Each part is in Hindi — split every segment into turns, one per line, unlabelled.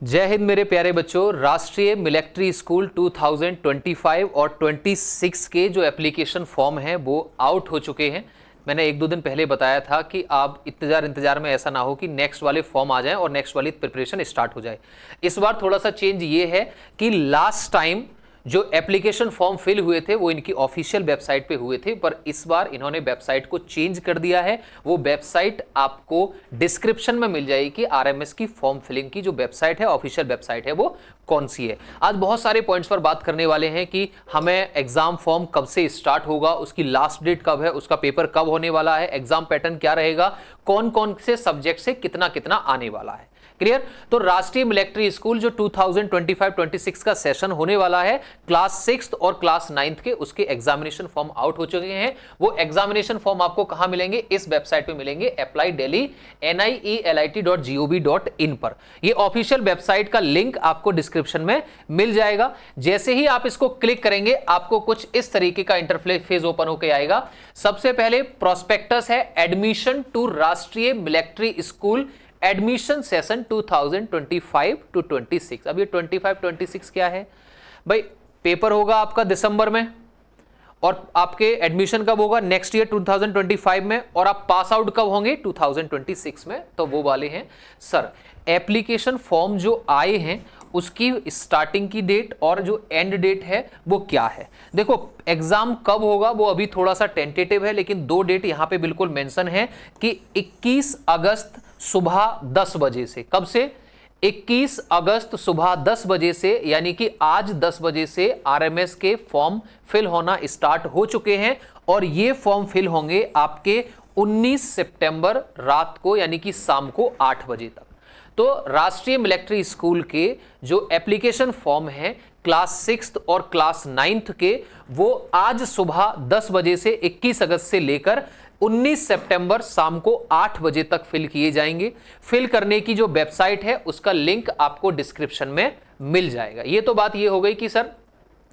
जय हिंद मेरे प्यारे बच्चों। राष्ट्रीय मिलिट्री स्कूल 2025 और 26 के जो एप्लीकेशन फॉर्म हैं वो आउट हो चुके हैं। मैंने एक दो दिन पहले बताया था कि आप इंतजार में ऐसा ना हो कि नेक्स्ट वाले फॉर्म आ जाएं और नेक्स्ट वाली प्रिपरेशन स्टार्ट हो जाए। इस बार थोड़ा सा चेंज ये है कि लास्ट टाइम जो एप्लीकेशन फॉर्म फिल हुए थे वो इनकी ऑफिशियल वेबसाइट पे हुए थे, पर इस बार इन्होंने वेबसाइट को चेंज कर दिया है। वो वेबसाइट आपको डिस्क्रिप्शन में मिल जाएगी कि आरएमएस की फॉर्म फिलिंग की जो वेबसाइट है, ऑफिशियल वेबसाइट है, वो कौन सी है। आज बहुत सारे पॉइंट्स पर बात करने वाले हैं कि हमें एग्जाम फॉर्म कब से स्टार्ट होगा, उसकी लास्ट डेट कब है, उसका पेपर कब होने वाला है, एग्जाम पैटर्न क्या रहेगा, कौन कौन से सब्जेक्ट से कितना कितना आने वाला है। क्लियर? तो राष्ट्रीय मिलिट्री स्कूल जो 2025-26 का सेशन होने वाला है, क्लास 6 और क्लास 9 के, उसके एग्जामिनेशन फॉर्म आउट हो चुके हैं। वो एग्जामिनेशन फॉर्म आपको कहां मिलेंगे? इस वेबसाइट पे मिलेंगे, अप्लाई दिल्ली nielt.gov.in पर। ये ऑफिशियल वेबसाइट का लिंक आपको डिस्क्रिप्शन में मिल जाएगा। जैसे ही आप इसको क्लिक करेंगे आपको कुछ इस तरीके का इंटरफेस ओपन होकर आएगा। सबसे पहले प्रोस्पेक्टस है, एडमिशन टू राष्ट्रीय मिलिट्री स्कूल एडमिशन सेशन 2025-26। अब ये 25-26 क्या है भाई? पेपर होगा आपका दिसंबर में और आपके एडमिशन कब होगा? नेक्स्ट ईयर 2025 में, और आप पास आउट कब होंगे? 2026 में। तो वो वाले हैं सर एप्लीकेशन फॉर्म जो आए हैं उसकी स्टार्टिंग की डेट और जो एंड डेट है वो क्या है। देखो एग्जाम कब होगा वो अभी थोड़ा सा टेंटेटिव है, लेकिन दो डेट यहां पे बिल्कुल मेंशन है कि 21 अगस्त सुबह 10 बजे से। कब से? 21 अगस्त सुबह 10 बजे से, यानी कि आज 10 बजे से आरएमएस के फॉर्म फिल होना स्टार्ट हो चुके हैं और ये फॉर्म फिल होंगे आपके 19 सितंबर रात को, यानी कि शाम को 8 बजे तक। तो राष्ट्रीय मिलिट्री स्कूल के जो एप्लीकेशन फॉर्म है क्लास 6 और क्लास 9 के, वो आज सुबह 10 बजे से 21 अगस्त से लेकर 19 सितंबर शाम को 8 बजे तक फिल किए जाएंगे। फिल करने की जो वेबसाइट है उसका लिंक आपको डिस्क्रिप्शन में मिल जाएगा। ये तो बात ये हो गई कि सर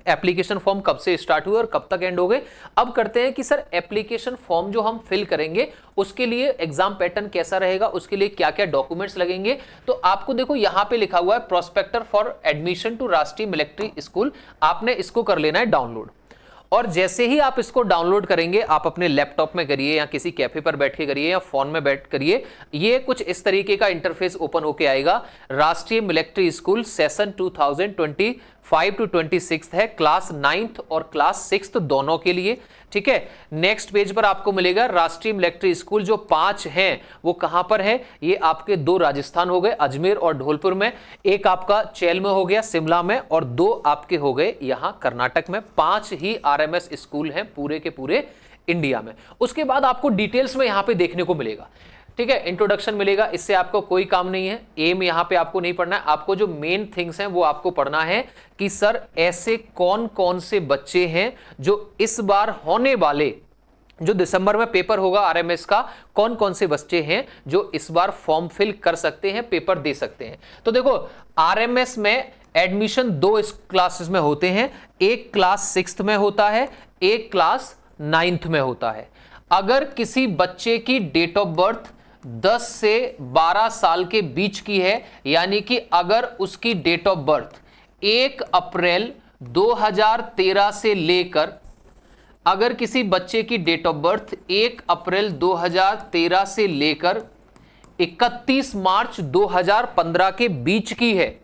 एप्लीकेशन फॉर्म कब से स्टार्ट हुए और कब तक एंड हो गए। अब करते हैं कि सर एप्लीकेशन फॉर्म जो हम फिल करेंगे उसके लिए एग्जाम पैटर्न कैसा रहेगा, उसके लिए क्या क्या डॉक्यूमेंट्स लगेंगे। तो आपको देखो यहां पे लिखा हुआ है प्रोस्पेक्टर फॉर एडमिशन टू राष्ट्रीय मिलिट्री स्कूल। आपने इसको कर लेना है डाउनलोड, और जैसे ही आप इसको डाउनलोड करेंगे, आप अपने लैपटॉप में करिए या किसी कैफे पर बैठ के करिए या फोन में बैठ करिए, ये कुछ इस तरीके का इंटरफेस ओपन होके आएगा। राष्ट्रीय मिलिट्री स्कूल सेशन 2025-26 है, क्लास 9 और क्लास 6 दोनों के लिए। ठीक है, नेक्स्ट पेज पर आपको मिलेगा राष्ट्रीय मिलिट्री स्कूल जो 5 हैं वो कहां पर है। ये आपके 2 राजस्थान हो गए, अजमेर और धौलपुर में, एक आपका चैल में हो गया शिमला में, और 2 आपके हो गए यहां कर्नाटक में। 5 ही आरएमएस स्कूल हैं पूरे के पूरे इंडिया में। उसके बाद आपको डिटेल्स में यहां पे देखने को मिलेगा। ठीक है, इंट्रोडक्शन मिलेगा, इससे आपको कोई काम नहीं है। एम यहां पे आपको नहीं पढ़ना है, आपको जो मेन थिंग्स हैं वो आपको पढ़ना है कि सर ऐसे कौन कौन से बच्चे हैं जो इस बार होने वाले जो दिसंबर में पेपर होगा आरएमएस का, कौन कौन से बच्चे हैं जो इस बार फॉर्म फिल कर सकते हैं, पेपर दे सकते हैं। तो देखो आरएमएस में एडमिशन 2 क्लासेस में होते हैं, एक क्लास 6 में होता है, एक क्लास 9 में होता है। अगर किसी बच्चे की डेट ऑफ बर्थ 10 से 12 साल के बीच की है, यानी कि अगर उसकी डेट ऑफ बर्थ 1 अप्रैल 2013 से लेकर, अगर किसी बच्चे की डेट ऑफ बर्थ 1 अप्रैल 2013 से लेकर 31 मार्च 2015 के बीच की है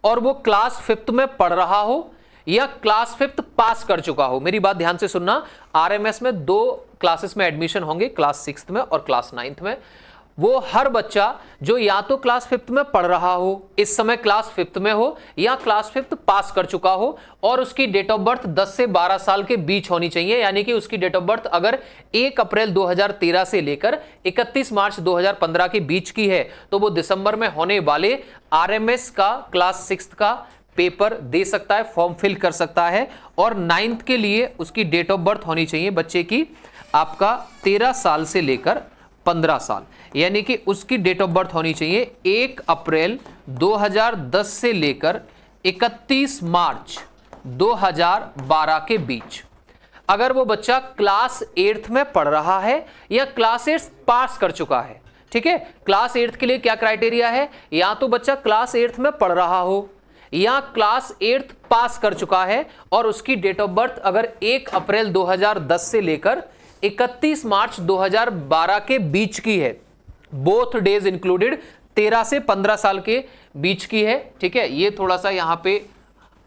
और वो क्लास 5th में पढ़ रहा हो या क्लास 5th पास कर चुका हो, मेरी बात ध्यान से सुनना, आरएमएस में 2 क्लासेस में एडमिशन होंगे, क्लास 6 में और क्लास 9 में। वो हर बच्चा जो या तो क्लास 5th में पढ़ रहा हो, इस समय क्लास 5th में हो, या क्लास 5th पास कर चुका हो और उसकी डेट ऑफ बर्थ 10 से 12 साल के बीच होनी चाहिए, यानी कि उसकी डेट ऑफ बर्थ अगर 1 अप्रैल 2013 से लेकर 31 मार्च 2015 के बीच की है, तो वो दिसंबर में होने वाले आरएमएस का क्लास 6 का पेपर दे सकता है, फॉर्म फिल कर सकता है। और 9th के लिए उसकी डेट ऑफ बर्थ होनी चाहिए बच्चे की आपका 13 साल से लेकर 15 साल, यानी कि उसकी डेट ऑफ बर्थ होनी चाहिए 1 अप्रैल 2010 से लेकर 31 मार्च 2012 के बीच। अगर वो बच्चा क्लास 8th में पढ़ रहा है या क्लास 8 पास कर चुका है, ठीक है। क्लास 8th के लिए क्या क्राइटेरिया है, या तो बच्चा क्लास 8th में पढ़ रहा हो या क्लास 8th पास कर चुका है और उसकी डेट ऑफ बर्थ अगर 1 अप्रैल 2010 से लेकर 31 मार्च 2012 के बीच की है, बोथ डेज इंक्लूडेड, 13 से 15 साल के बीच की है। ठीक है, ये थोड़ा सा यहां पे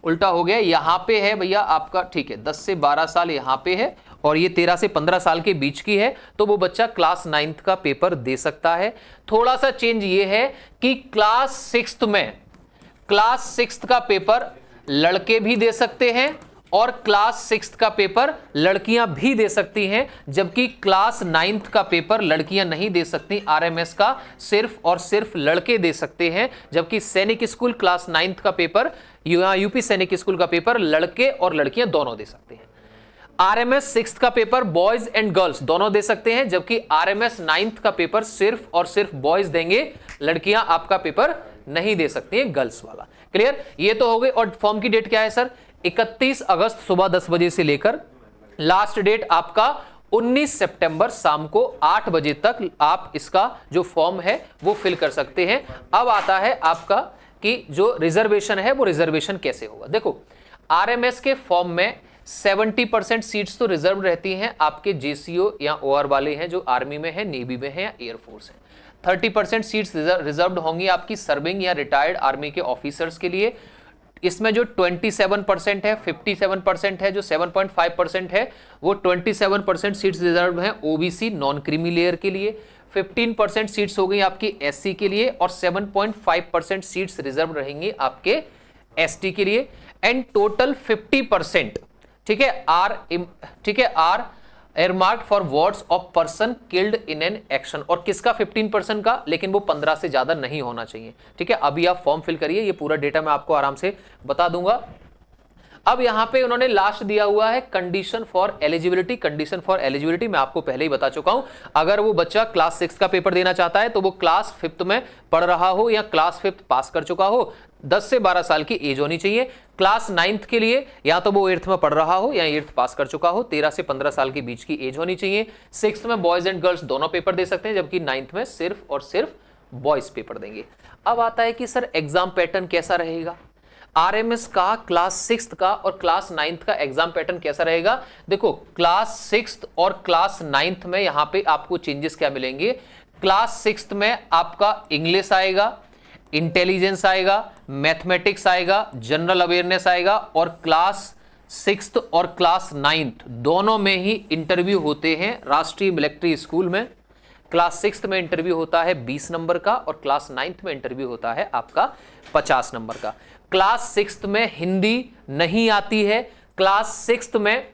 उल्टा हो गया, यहां पे है भैया आपका, ठीक है, 10 से 12 साल यहां पे है और ये 13 से 15 साल के बीच की है, तो वो बच्चा क्लास 9th का पेपर दे सकता है। थोड़ा सा चेंज ये है कि क्लास 6th का पेपर लड़के भी दे सकते हैं और क्लास 6th का पेपर लड़कियां भी दे सकती हैं, जबकि क्लास 9th का पेपर लड़कियां नहीं दे सकती, आरएमएस का सिर्फ और सिर्फ लड़के दे सकते हैं। जबकि सैनिक स्कूल क्लास 9th का पेपर, यूपी सैनिक स्कूल का पेपर लड़के और लड़कियां दोनों दे सकते हैं। आरएमएस 6th का पेपर बॉयज एंड गर्ल्स दोनों दे सकते हैं, जबकि आरएमएस 9th का पेपर सिर्फ और सिर्फ बॉयज देंगे, लड़कियां आपका पेपर नहीं दे सकती हैं, गर्ल्स वाला। क्लियर, ये तो हो गई। और फॉर्म की डेट क्या है सर, 31 अगस्त सुबह 10 बजे से लेकर लास्ट डेट आपका 19 सितंबर शाम को 8 बजे तक आप इसका जो फॉर्म है वो फिल कर सकते हैं। अब आता है आपका कि जो रिजर्वेशन है वो रिजर्वेशन कैसे होगा। देखो, आरएमएस के फॉर्म में 70% सीट्स तो रिजर्व रहती हैं आपके जेसीओ या ओआर वाले हैं जो आर्मी में है, नेवी में है या एयरफोर्स है। 30% सीट्स रिजर्व्ड होंगी आपकी सर्विंग या रिटायर्ड आर्मी के ऑफिसर्स के लिए। इसमें जो 27% है, 57% है, जो 7.5% है, वो 27% सीट्स रिजर्व हैं ओबीसी नॉन क्रीमी लेयर के लिए। 15% सीट्स हो गई आपकी एससी के लिए और 7.5% सीट्स रिजर्व रहेंगी आपके एसटी के लिए। एंड टोटल 50%, ठीक है, are earmarked for wards of person killed in an action. और किसका 15% का, लेकिन वो 15 से ज्यादा नहीं होना चाहिए। ठीक है, अभी आप फॉर्म फिल करिए, ये पूरा डेटा मैं आपको आराम से बता दूंगा। अब यहां पे उन्होंने लास्ट दिया हुआ है condition for eligibility. Condition for eligibility मैं आपको पहले ही बता चुका हूं। अगर वो बच्चा क्लास 6 का पेपर देना चाहता है तो वो क्लास 5th में पढ़ रहा हो या क्लास 5th पास कर चुका हो, 10 से 12 साल की एज होनी चाहिए। क्लास 9th के लिए या तो वो 8th में पढ़ रहा हो या 8th पास कर चुका हो, 13 से 15 साल के बीच की एज होनी चाहिए। 6th में बॉयज एंड गर्ल्स दोनों पेपर दे सकते हैं, जबकि 9th में सिर्फ और सिर्फ बॉयज पेपर देंगे। अब आता है कि सर एग्जाम पैटर्न कैसा रहेगा, आरएमएस का क्लास 6th का और क्लास 9th का एग्जाम पैटर्न कैसा रहेगा। देखो, क्लास 6th और क्लास 9th में यहां पे आपको चेंजेस क्या मिलेंगे। क्लास 6th में आपका इंग्लिश आएगा, इंटेलिजेंस आएगा, मैथमेटिक्स आएगा, जनरल अवेयरनेस आएगा। और क्लास 6th और क्लास 9th दोनों में ही इंटरव्यू होते हैं राष्ट्रीय मिलिट्री स्कूल में। क्लास 6th में इंटरव्यू होता है 20 नंबर का और क्लास 9th में इंटरव्यू होता है आपका 50 नंबर का। क्लास 6th में हिंदी नहीं आती है, क्लास 6th में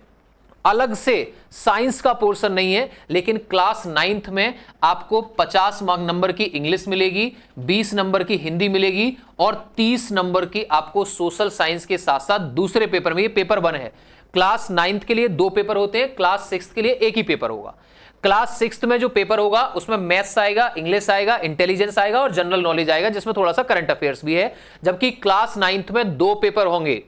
अलग से साइंस का पोर्शन नहीं है, लेकिन क्लास 9th में आपको 50 नंबर की इंग्लिश मिलेगी, 20 नंबर की हिंदी मिलेगी और 30 नंबर की आपको सोशल साइंस के साथ साथ दूसरे पेपर में, ये पेपर 1 है। क्लास 9th के लिए 2 पेपर होते हैं, क्लास 6th के लिए एक ही पेपर होगा। क्लास 6th में जो पेपर होगा उसमें मैथ्स आएगा, इंग्लिश आएगा, इंटेलिजेंस आएगा और जनरल नॉलेज आएगा, जिसमें थोड़ा सा करंट अफेयर्स भी है। जबकि क्लास 9th में 2 पेपर होंगे।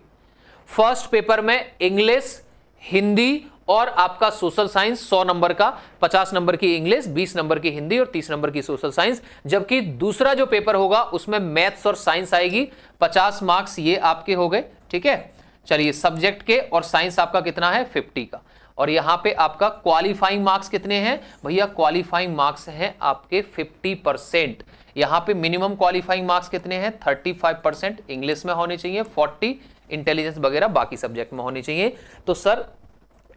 फर्स्ट पेपर में इंग्लिश, हिंदी और आपका सोशल साइंस 100 नंबर का, 50 नंबर की इंग्लिश, 20 नंबर की हिंदी और 30 नंबर की सोशल साइंस। जबकि दूसरा जो पेपर होगा उसमें मैथ्स और साइंस आएगी, 50 मार्क्स ये आपके हो गए। ठीक है, चलिए सब्जेक्ट के, और साइंस आपका कितना है 50 का। और यहां पे आपका क्वालिफाइंग मार्क्स कितने हैं भैया, क्वालिफाइंग मार्क्स हैं आपके 50%। यहां पे मिनिमम क्वालिफाइंग मार्क्स कितने हैं 35%, इंग्लिश में होने चाहिए 40, इंटेलिजेंस वगैरह बाकी सब्जेक्ट में होने चाहिए। तो सर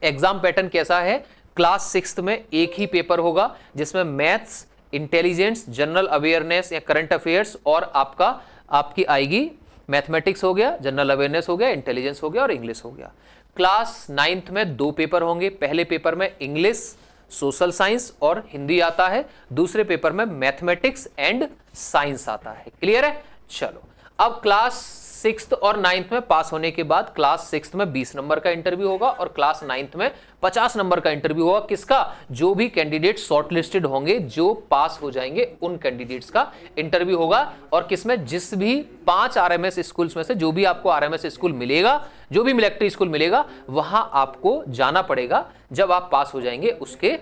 एग्जाम पैटर्न कैसा है, क्लास 6th में एक ही पेपर होगा जिसमें मैथ्स, इंटेलिजेंस, जनरल अवेयरनेस या करंट अफेयर्स और आपकी आएगी मैथमेटिक्स हो गया, जनरल अवेयरनेस हो गया, इंटेलिजेंस हो गया और इंग्लिश हो गया। क्लास 9th में 2 पेपर होंगे, पहले पेपर में इंग्लिश, सोशल साइंस और हिंदी आता है, दूसरे पेपर में मैथमेटिक्स एंड साइंस आता है। क्लियर है। चलो, अब क्लास 6th और 9th में पास होने के बाद क्लास 6th में 20 नंबर का इंटरव्यू होगा और क्लास 9th में 50 नंबर का इंटरव्यू होगा। किसका, जो भी कैंडिडेट शॉर्टलिस्टेड होंगे, जो पास हो जाएंगे, उन कैंडिडेट्स का इंटरव्यू होगा। और किसमें, जिस भी 5 आरएमएस स्कूल्स में से जो भी आपको आरएमएस स्कूल मिलेगा, जो भी मिलिट्री स्कूल मिलेगा, वहां आपको जाना पड़ेगा जब आप पास हो जाएंगे उसके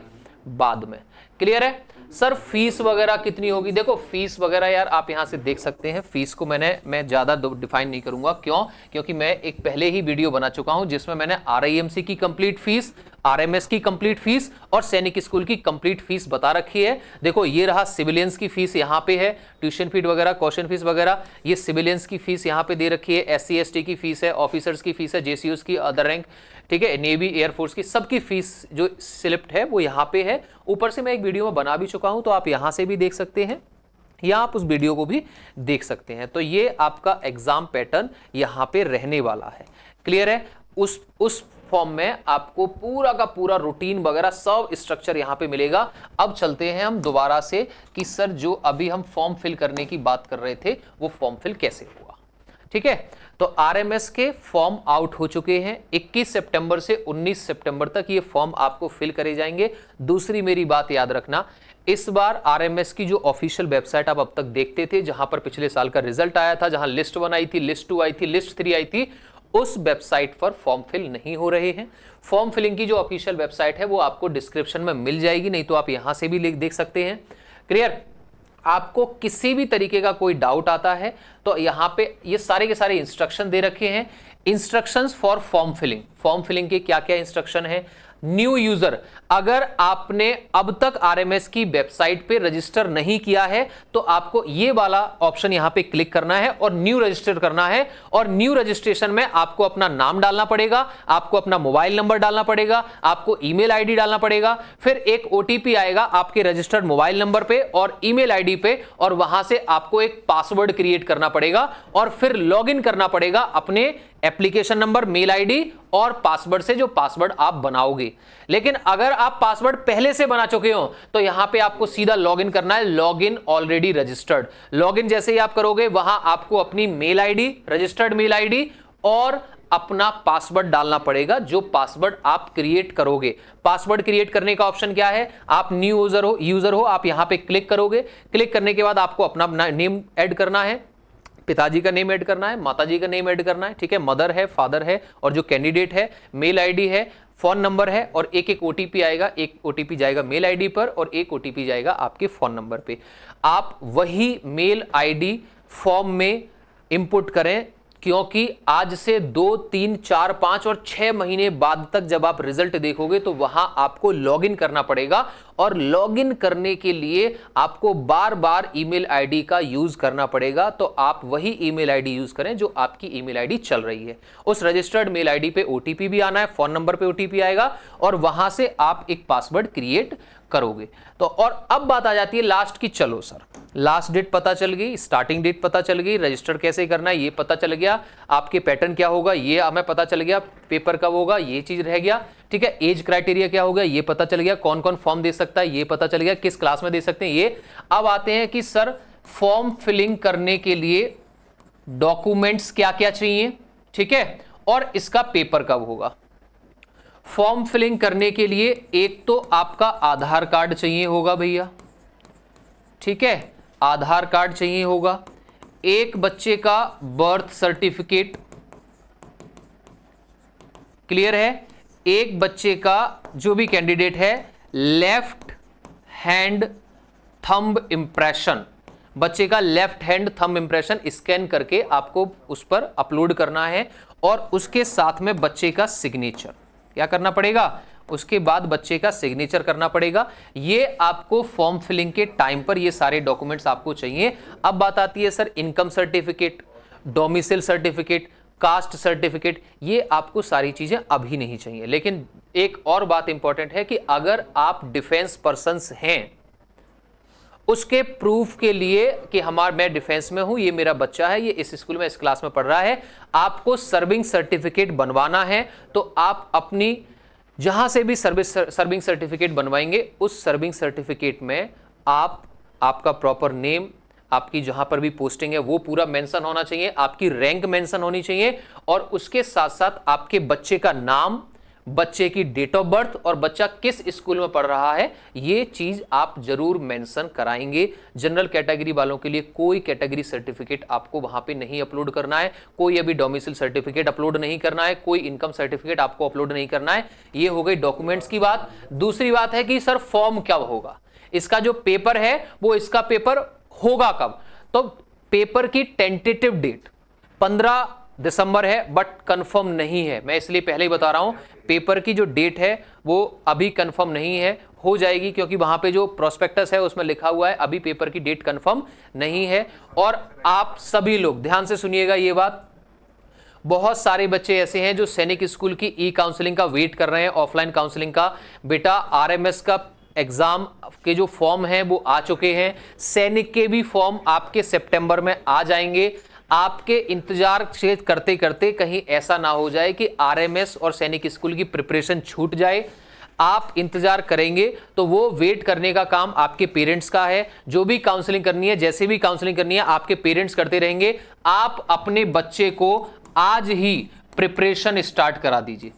बाद में। क्लियर है। सर फीस वगैरह कितनी होगी? देखो फीस वगैरह यार आप यहां से देख सकते हैं, फीस को मैं ज्यादा डिफाइन नहीं करूंगा। क्यों? क्योंकि मैं एक पहले ही वीडियो बना चुका हूं जिसमें मैंने RIMC की कंप्लीट फीस, RMS की कंप्लीट फीस और सैनिक स्कूल की कंप्लीट फीस बता रखी है। देखो ये रहा सिविलियंस की फीस, यहां पे है ट्यूशन फीस वगैरह, क्वेश्चन फीस वगैरह। ये सिविलियंस की फीस यहां पे दे रखी है, SC ST की फीस है, ऑफिसर्स की फीस है, JCUs की, अदर रैंक, ठीक है, नेवी एयरफोर्स की सबकी फीस जो स्लिप्ड है वो यहां पे है। ऊपर से मैं एक वीडियो में बना भी चुका हूं तो आप यहां से भी देख सकते हैं या आप उस वीडियो को भी देख सकते हैं। तो ये आपका एग्जाम पैटर्न यहां पे रहने वाला है। क्लियर है? उस फॉर्म में आपको पूरा का पूरा रूटीन वगैरह सब स्ट्रक्चर यहां पे मिलेगा। अब चलते हैं हम दोबारा से कि सर जो अभी हम फॉर्म फिल करने की बात कर रहे थे वो फॉर्म फिल कैसे हुआ। ठीक है, तो RMS के फॉर्म आउट हो चुके हैं। 21 सितंबर से 19 सितंबर तक ये फॉर्म आपको फिल करे जाएंगे। दूसरी मेरी बात याद रखना, इस बार RMS की जो ऑफिशियल वेबसाइट आप अब तक देखते थे, जहां पर पिछले साल का रिजल्ट आया था, जहां लिस्ट 1 आई थी, लिस्ट 2 आई थी, लिस्ट 3 आई थी, उस वेबसाइट पर फॉर्म फिल नहीं हो रहे हैं। फॉर्म फिलिंग की जो ऑफिशियल वेबसाइट है वो आपको डिस्क्रिप्शन में मिल जाएगी, नहीं तो आप यहां से भी देख सकते हैं। क्लियर? आपको किसी भी तरीके का कोई डाउट आता है तो यहां पे ये सारे के सारे इंस्ट्रक्शन दे रखे हैं। Instructions for form filling, form filling के क्या क्या इंस्ट्रक्शन है। न्यू यूजर, अगर आपने अब तक RMS की वेबसाइट पे रजिस्टर नहीं किया है तो आपको ये वाला ऑप्शन यहां पे क्लिक करना है और न्यू रजिस्टर करना है। और न्यू रजिस्ट्रेशन में आपको अपना नाम डालना पड़ेगा, आपको अपना मोबाइल नंबर डालना पड़ेगा, आपको ईमेल आईडी डालना पड़ेगा, फिर एक OTP आएगा आपके रजिस्टर्ड मोबाइल नंबर पे और ईमेल आईडी पे, और वहां से आपको एक पासवर्ड क्रिएट करना पड़ेगा और फिर लॉग इन करना पड़ेगा अपने एप्लीकेशन नंबर, मेल आईडी और पासवर्ड से, जो पासवर्ड आप बनाओगे। लेकिन अगर आप पासवर्ड पहले से बना चुके हो तो यहां पे आपको सीधा लॉगिन करना है, लॉगिन ऑलरेडी रजिस्टर्ड। लॉगिन जैसे ही आप करोगे वहां आपको अपनी mail ID, registered mail ID और अपना पासवर्ड डालना पड़ेगा, जो पासवर्ड आप क्रिएट करोगे। पासवर्ड क्रिएट करने का ऑप्शन क्या है? आप न्यू यूजर हो, आप यहां पे क्लिक करोगे। क्लिक करने के बाद आपको अपना नेम ऐड करना है, पिताजी का नेम ऐड करना है, माताजी का नेम ऐड करना है, ठीक है, मदर है, फादर है और जो कैंडिडेट है, मेल आईडी है, फोन नंबर है और एक एक OTP आएगा। एक OTP जाएगा मेल आईडी पर और एक OTP जाएगा आपके फोन नंबर पे। आप वही मेल आईडी फॉर्म में इंपुट करें, क्योंकि आज से 2, 3, 4, 5 और 6 महीने बाद तक जब आप रिजल्ट देखोगे तो वहां आपको लॉगिन करना पड़ेगा। और लॉगिन करने के लिए आपको बार बार ईमेल आईडी का यूज करना पड़ेगा। तो आप वही ईमेल आईडी यूज करें जो आपकी ईमेल आईडी चल रही है। उस रजिस्टर्ड मेल आईडी पे OTP भी आना है, फोन नंबर पे OTP आएगा और वहां से आप एक पासवर्ड क्रिएट करोगे। तो और अब बात आ जाती है लास्ट की। चलो सर, लास्ट डेट पता चल गई, स्टार्टिंग डेट पता चल गई, रजिस्टर कैसे करना है ये पता चल गया, आपके पैटर्न क्या होगा ये हमें पता चल गया, पेपर कब होगा ये चीज रह गया, ठीक है, एज क्राइटेरिया क्या होगा ये पता चल गया, कौन कौन फॉर्म दे सकता है ये पता चल गया, किस क्लास में दे सकते हैं ये। अब आते हैं कि सर फॉर्म फिलिंग करने के लिए डॉक्यूमेंट्स क्या क्या चाहिए, ठीक है, और इसका पेपर कब होगा। फॉर्म फिलिंग करने के लिए एक तो आपका आधार कार्ड चाहिए होगा भैया, ठीक है, आधार कार्ड चाहिए होगा, एक बच्चे का बर्थ सर्टिफिकेट, क्लियर है, एक बच्चे का जो भी कैंडिडेट है लेफ्ट हैंड थंब इंप्रेशन, बच्चे का left hand thumb impression scan करके आपको उस पर अपलोड करना है, और उसके साथ में बच्चे का सिग्नेचर क्या करना पड़ेगा, उसके बाद बच्चे का सिग्नेचर करना पड़ेगा। ये आपको फॉर्म फिलिंग के टाइम पर ये सारे डॉक्यूमेंट्स आपको चाहिए। अब बात आती है sir income certificate, domicile certificate, caste certificate, ये आपको सारी चीजें अभी नहीं चाहिए। लेकिन एक और बात इंपॉर्टेंट है कि अगर आप डिफेंस पर्सन्स हैं, उसके प्रूफ के लिए कि मैं डिफेंस में हूं, ये मेरा बच्चा है, ये इस स्कूल में इस क्लास में पढ़ रहा है, आपको सर्विंग सर्टिफिकेट बनवाना है। तो आप अपनी जहां से भी सर्विंग सर्टिफिकेट बनवाएंगे, उस सर्विंग सर्टिफिकेट में आपका प्रॉपर नेम, आपकी जहां पर भी पोस्टिंग है वो पूरा मेंशन होना चाहिए, आपकी रैंक मेंशन होनी चाहिए, और उसके साथ साथ आपके बच्चे का नाम, बच्चे की डेट ऑफ बर्थ और बच्चा किस स्कूल में पढ़ रहा है, ये चीज आप जरूर मेंशन कराएंगे। जनरल कैटेगरी वालों के लिए कोई कैटेगरी सर्टिफिकेट आपको वहां पे नहीं अपलोड करना है, कोई अभी डोमिसाइल सर्टिफिकेट अपलोड नहीं करना है, कोई इनकम सर्टिफिकेट आपको अपलोड नहीं करना है। ये हो गई डॉक्यूमेंट्स की बात। दूसरी बात है कि सर फॉर्म कब होगा, इसका जो पेपर है वो इसका पेपर होगा कब, तो पेपर की टेंटेटिव डेट 15 दिसंबर है, बट कंफर्म नहीं है। मैं इसलिए पहले ही बता रहा हूं, पेपर की जो डेट है वो अभी कंफर्म नहीं है, हो जाएगी, क्योंकि वहां पे जो प्रोस्पेक्टस है उसमें लिखा हुआ है अभी पेपर की डेट कंफर्म नहीं है। और आप सभी लोग ध्यान से सुनिएगा ये बात, बहुत सारे बच्चे ऐसे हैं जो सैनिक स्कूल की ई काउंसलिंग का वेट कर रहे हैं, ऑफलाइन काउंसलिंग का। बेटा आरएमएस का एग्जाम के जो फॉर्म हैं वो आ चुके हैं, सैनिक के भी फॉर्म आपके सितंबर में आ जाएंगे। आपके इंतजार करते करते कहीं ऐसा ना हो जाए कि आरएमएस और सैनिक स्कूल की प्रिपरेशन छूट जाए। आप इंतजार करेंगे तो वो वेट करने का काम आपके पेरेंट्स का है। जो भी काउंसलिंग करनी है, जैसे भी काउंसलिंग करनी है, आपके पेरेंट्स करते रहेंगे। आप अपने बच्चे को आज ही प्रिपरेशन स्टार्ट करा दीजिए।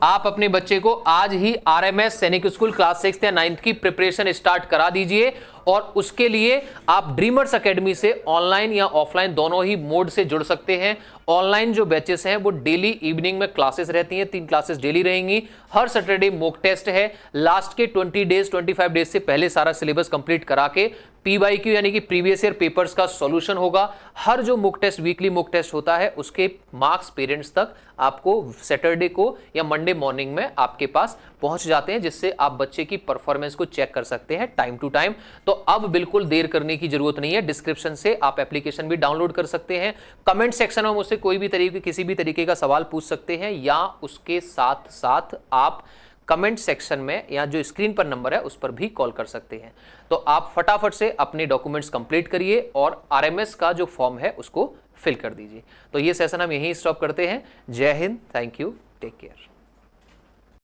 आप अपने बच्चे को आज ही आरएमएस सैनिक स्कूल क्लास 6 या 9 की प्रिपरेशन स्टार्ट करा दीजिए। और उसके लिए आप ड्रीमर्स एकेडमी से ऑनलाइन या ऑफलाइन दोनों ही मोड से जुड़ सकते हैं। ऑनलाइन जो बैचेस हैं वो डेली इवनिंग में क्लासेस रहती हैं, 3 क्लासेस डेली रहेंगी। हर सैटरडे मॉक टेस्ट है। लास्ट के 25 डेज से पहले सारा सिलेबस कंप्लीट करा के पीवाईक्यू यानी कि प्रीवियस ईयर पेपर्स का सॉल्यूशन होगा। हर जो mock test, weekly mock test होता है, उसके मार्क्स पेरेंट्स तक आपको सैटरडे को या मंडे मॉर्निंग में आपके पास पहुंच जाते हैं, जिससे आप बच्चे की परफॉर्मेंस को चेक कर सकते हैं टाइम टू टाइम। तो अब बिल्कुल देर करने की जरूरत नहीं है। डिस्क्रिप्शन से आप एप्लीकेशन भी डाउनलोड कर सकते हैं। कमेंट सेक्शन में मुझसे कोई भी किसी भी तरीके का सवाल पूछ सकते हैं, या उसके साथ साथ आप कमेंट सेक्शन में या जो स्क्रीन पर नंबर है उस पर भी कॉल कर सकते हैं। तो आप फटाफट से अपने डॉक्यूमेंट्स कंप्लीट करिए और आरएमएस का जो फॉर्म है उसको फिल कर दीजिए। तो ये सेशन हम यहीं स्टॉप करते हैं। Jai Hind, thank you, take care.